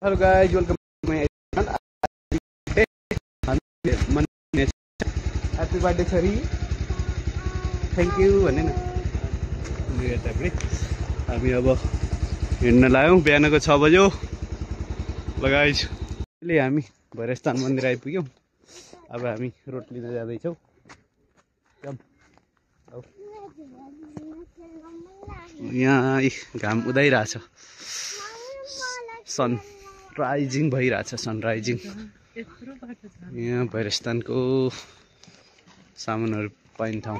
Hello guys, welcome to my channel. Happy birthday Chari. Thank you भन्ने न मेरो टाइपले हामी अब हिँड्न लाग्यौं बिहानको 6 बजे हो ल गाइस अहिले हामी भैरवस्थान मन्दिर आइपुग्यौं अब हामी रोड लिन जाँदै छौं यहाँ घाम उदाइराछ सन राइजिङ भइराछ सनराइजिङ यहाँ भैरवस्थानको सामानहरु पाइने ठाउँ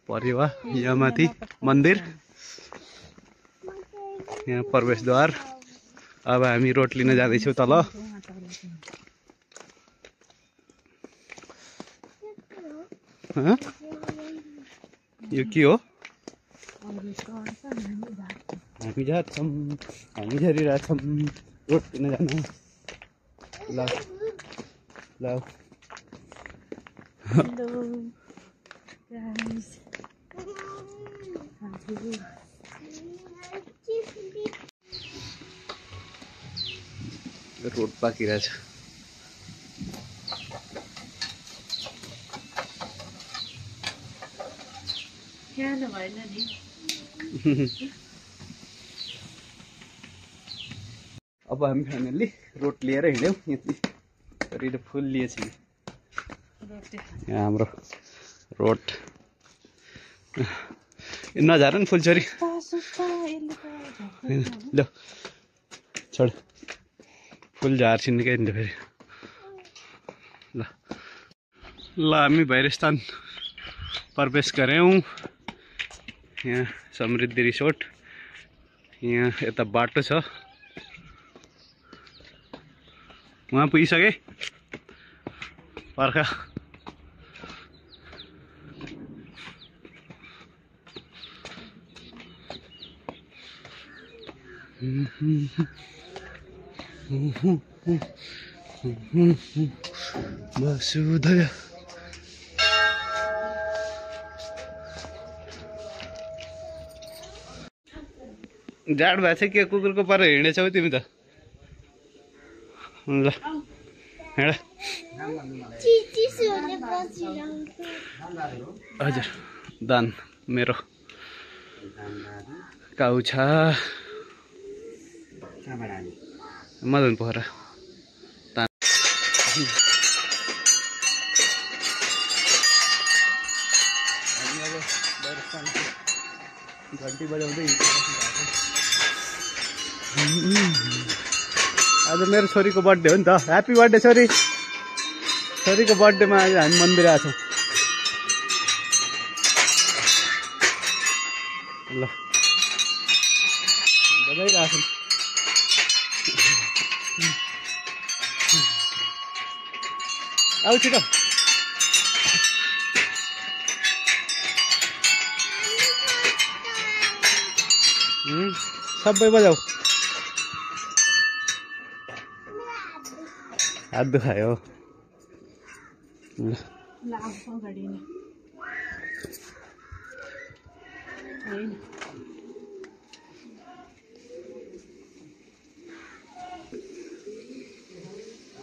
परेवा यहाँ माथि मन्दिर यहाँ प्रवेशद्वार अब हामी रोड लिन जाँदै छौं तल यो के हो हामी जान्छौं हामी झरिरहेछौं रोड लिन जान ल ल Hello guys. रोड पाकिरहेछ Hello भएन नि अब हामी फाइनली रोड लिएर हिँड्यौं यति गरी फुल लिएछ यहाँ हाम्रो रोड नझार नि फुलचरी ल छोड फुल झार्छिन् निकै नि फेरि ल ल हामी भैरवस्थान प्रवेश गर्यौं यहाँ समृद्धि रिसोर्ट यहाँ यता बाटो छ वहाँ पुगिसके पर्खा वसुधैव जाड भएको छ के कुकुरको पर हिँडेछौ तिमी त ल हिँड हजुर दान मेरो काउ छ मदन पोखरा घन्टी बजाउँदै आज मेरो छोरीको बर्थडे हो नि त ह्यापी बर्थडे छोरी छोरीको बर्थडेमा आज हामी मन्दिर आएको छौँ ल बजाइरहेछौँ आऊ छिटो सबै बजाऊ हात दुखायो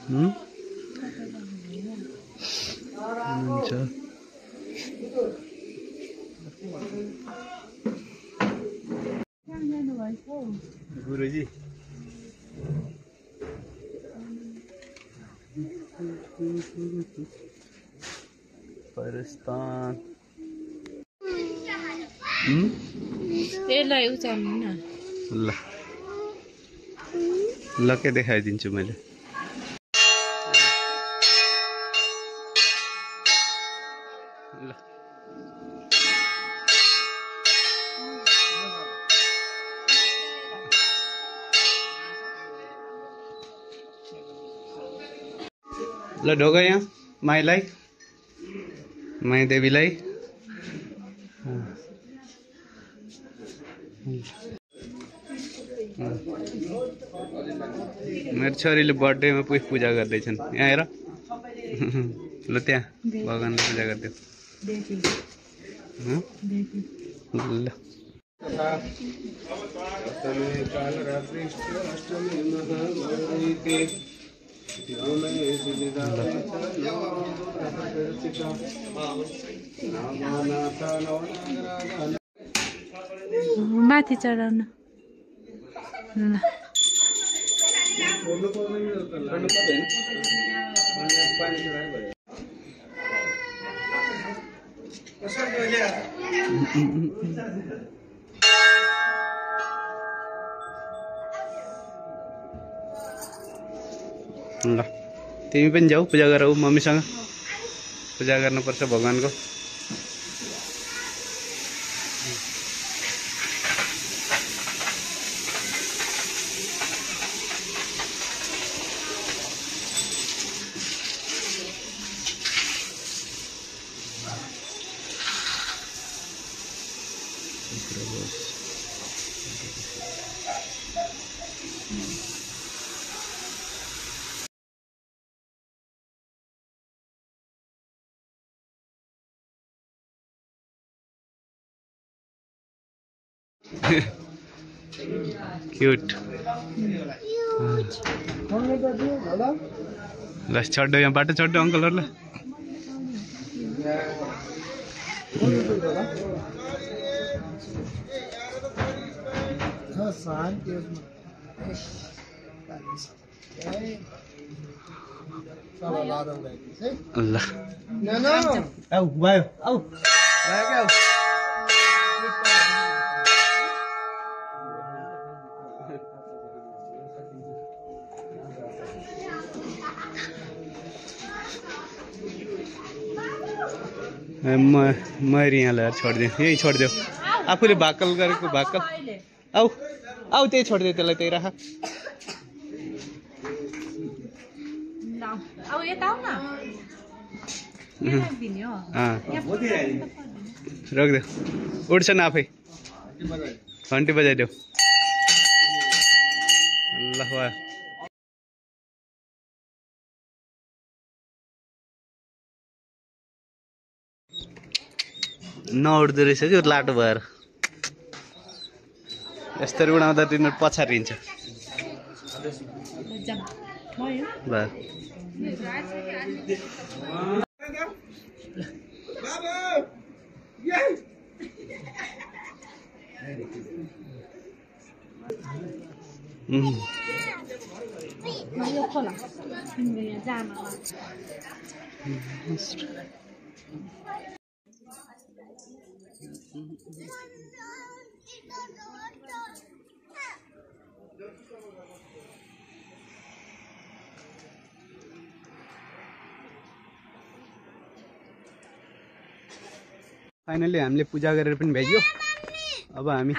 हुन्छ गुरुजी भैरवस्थान यसलाई उचाल्नु न ल ल के देखाइदिन्छु मैले ल ल ढोका यहाँ माईलाई माई देवीलाई मेरो छोरीले बर्थडेमा पूजा गर्दैछन् यहाँ हेर ल त्यहाँ भगवानले पूजा गरिदियो ल माथि चढाउन ल ल तिमी पनि जाऊ पूजा गर मम्मीसँग पूजा गर्नुपर्छ भगवानको क्यूट ल छोड्दो यहाँ बाटो छोड्दो अङ्कलहरूलाई ल आऊ भयो आऊ म यहाँ ल्याएर छोडिदिएँ यही छोडिदेऊ आफूले भाकल गरेको भाकल आऊ आऊ त्यही छोडिदियो त्यसलाई त्यही राख राखिदेऊ उठ्छ न आफै घन्टी बजाइदेऊ ल भयो नउठ्दो रहेछ कि लाटो भएर यस्तरी उडाउँदा तिनीहरू पछारिन्छ फाइनली हामीले पूजा गरेर पनि भ्याइयो अब हामी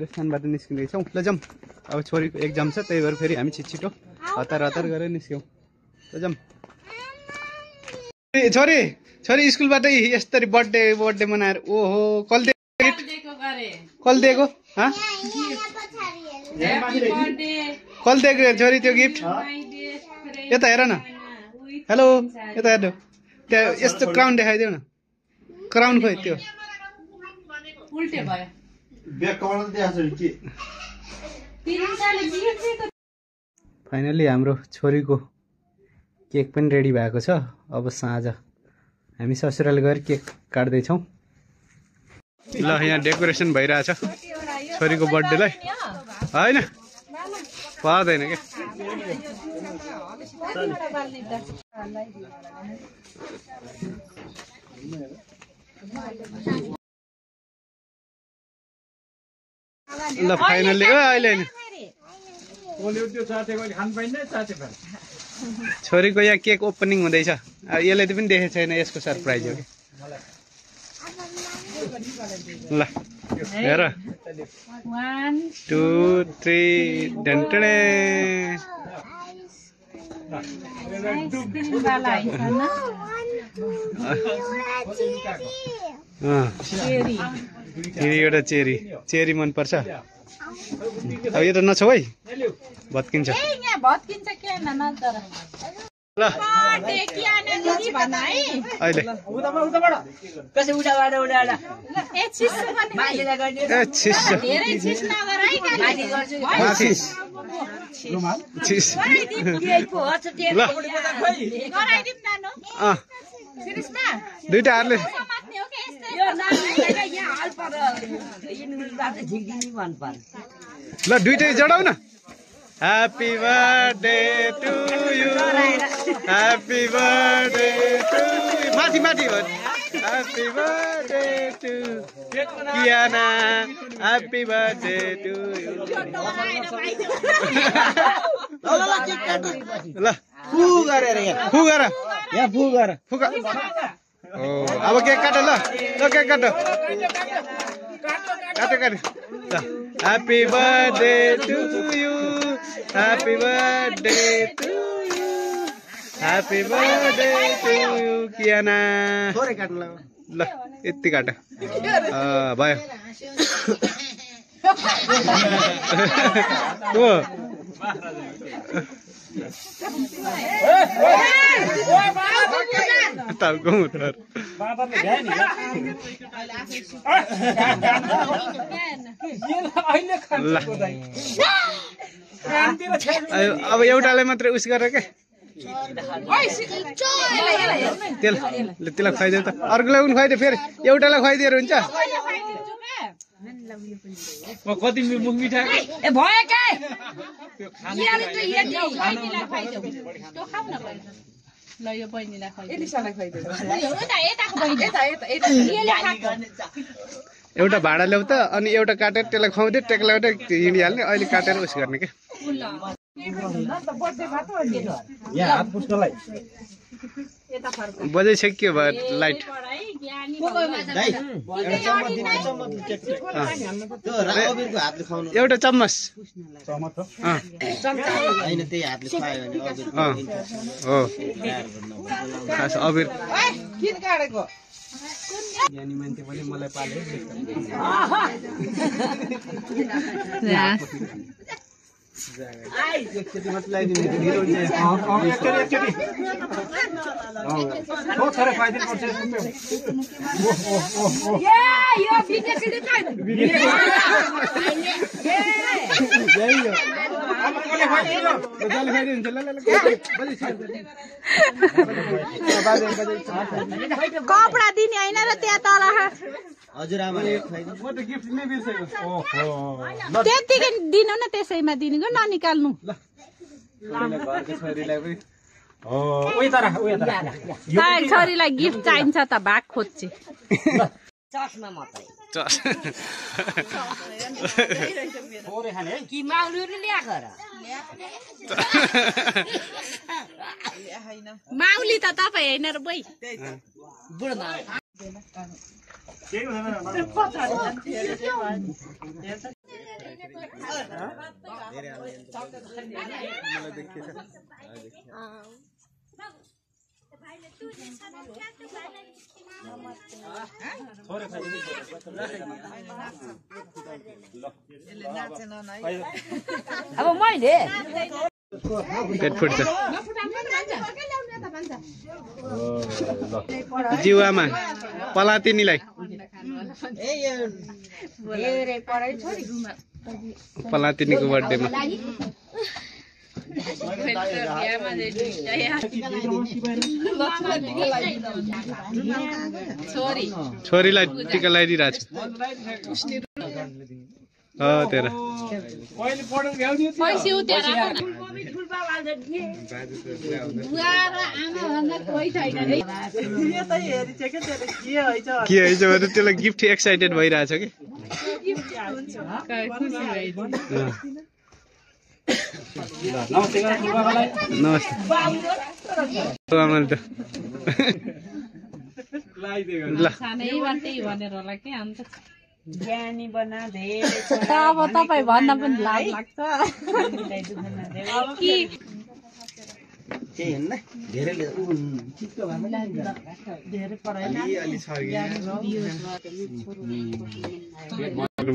स्थानबाट निस्किँदैछौँ ल जाऊँ अब छोरीको एक्जाम छ त्यही भएर फेरि हामी छिटो हतार हतार गरेर निस्क्यौँ ल जाऊँ छोरी छोरी स्कुलबाटै यसरी बर्थडे मनाएर ओहो कसले दिएको कसले दिएको छोरी त्यो गिफ्ट यता हेर न हेलो यता हेर्नु त्यहाँ यस्तो क्राउन देखाइदेऊ न क्राउन खोइ त्यो फाइनली हाम्रो छोरीको केक पनि रेडी भएको छ अब साँझ हामी ससुराली गएर केक काट्दैछौँ ल यहाँ डेकोरेसन भइरहेछ छोरीको बर्थडेलाई होइन पाउँदैन क्या ल फाइनली अहिले छोरीको यहाँ केक ओपनिङ हुँदैछ यसले पनि देखेको छैन यसको सरप्राइज हो कि ल हेर 1 2 3 डन्टडे फेरि एउटा चेरी चेरी मनपर्छ अब यो त नछौ है भत्किन्छ ल अहिले दुईटा हारले ल दुईटै जडाउ न Happy birthday to you. Happy birthday to you. Mati mati. Happy birthday to Kiana. Happy birthday to you. ल फु गरेर यहाँ फु गर यहाँ फु गर फुक ओ अब केक काट ल केक काट काट काट ल Happy birthday to you. Happy birthday to you. Happy birthday to you, Kiana. थोरै काट्नु ल ल यति काट भयो ओ टाउको मुटर बाबाले भ्याए नि अब एउटालाई मात्रै उस गर के त्यसलाई खुवाइदियो त अर्कोलाई पनि खुवाइदियो फेरि एउटालाई खुवाइदिएर हुन्छ कति मुख मिठा ए भयो के ल यो बहिनीलाई एउटा भाडा ल्याउ त अनि एउटा काटेर त्यसलाई खुवाउँदै टेक्लाबाट हिँडिहाल्ने अहिले काटेर उस गर्ने के यहाँ हात पुस्नलाई बजाइसक्यो भयो लाइट एउटा चम्मच हो खास अबिर ज्ञानी मान्छे पनि मलाई पाले एकचोटि मात्र लगाइदिनु ढिलो हुन्छ कपडा दिने होइन र त्यहाँ तल हजुरआमाले त्यतिकै दिनु न त्यसैमा दिनुको ननिकाल्नु छोरीलाई गिफ्ट चाहिन्छ त भाग खोज्छ माउली त तपाईँ होइन र बोइ अब मैले पेट फुट्छ जिउआमा पलातिनीलाई पलातिनीको बर्थडेमा छोरीलाई टिका लगाइदिइरहेको छु तेरा के हैछ भने त्यसलाई गिफ्ट एक्साइटेड भइरहेछ कि नमस्ते आमाले त ल ज्ञानी बना अब तपाईँ भन्न पनि लाज लाग्छ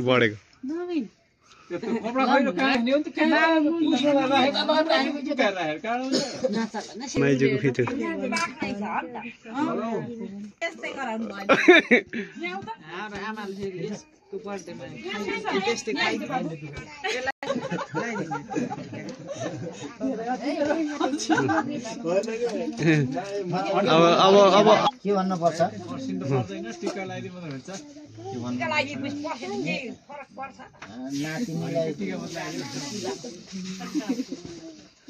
बढेको कपडा खैलो कहाँ नि त कहाँ पुस्कोलाई राखेको मात्र हामी के गरेर राखेको कहाँ हुन्छ माइजूको फिचर त्यस्तै गराउनु भयो आमाले फेरि यसको बर्थडेमा त्यस्तै खाइदिनु अब के भन्नु पर्छ टिका लगाइदिनु मात्र हुन्छ नातिनीलाई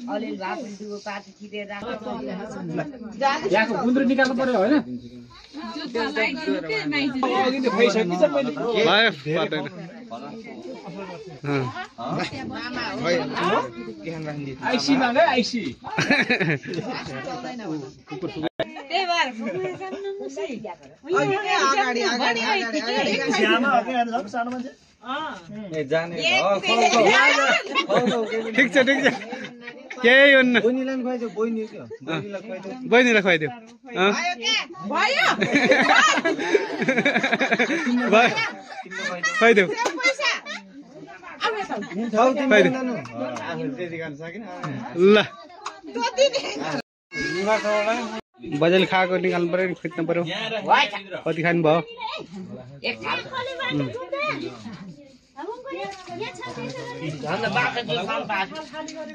अलिअलि भए पनि दुगो पाती छिरेर यहाँको गुन्द्रुक निकाल्नु पर्यो होइन अघि त भइसकिन्छ मैले भयो पर्दैन आइसी मागे आइसी त्यही भएर ठिक छ केही हुन्न बहिनीलाई पनि खुवाइदियो बहिनीलाई खुवाइदियो खुवाइदियो ल बजेल खाएको निकाल्नु पर्यो नि खिच्नु पर्यो कति खानु भयो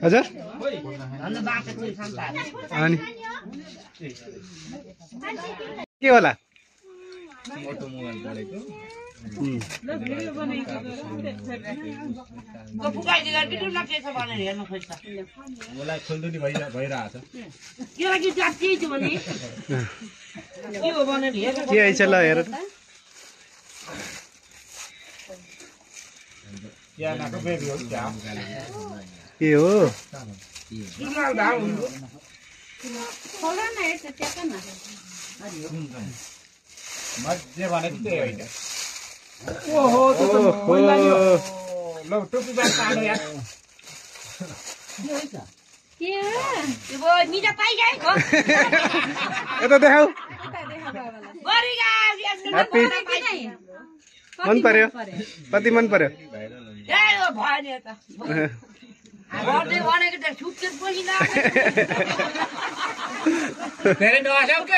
हजुर अनि के होला मलाई खोल्दुनी भइरहेको के आइछ ल हेर के हो मजे भनेको त्यही होइन ओहो ल टोपी बात पाल्नु यार यता देखाऊ मन पर्यो कति मन पर्यो धेरै नआसाउ के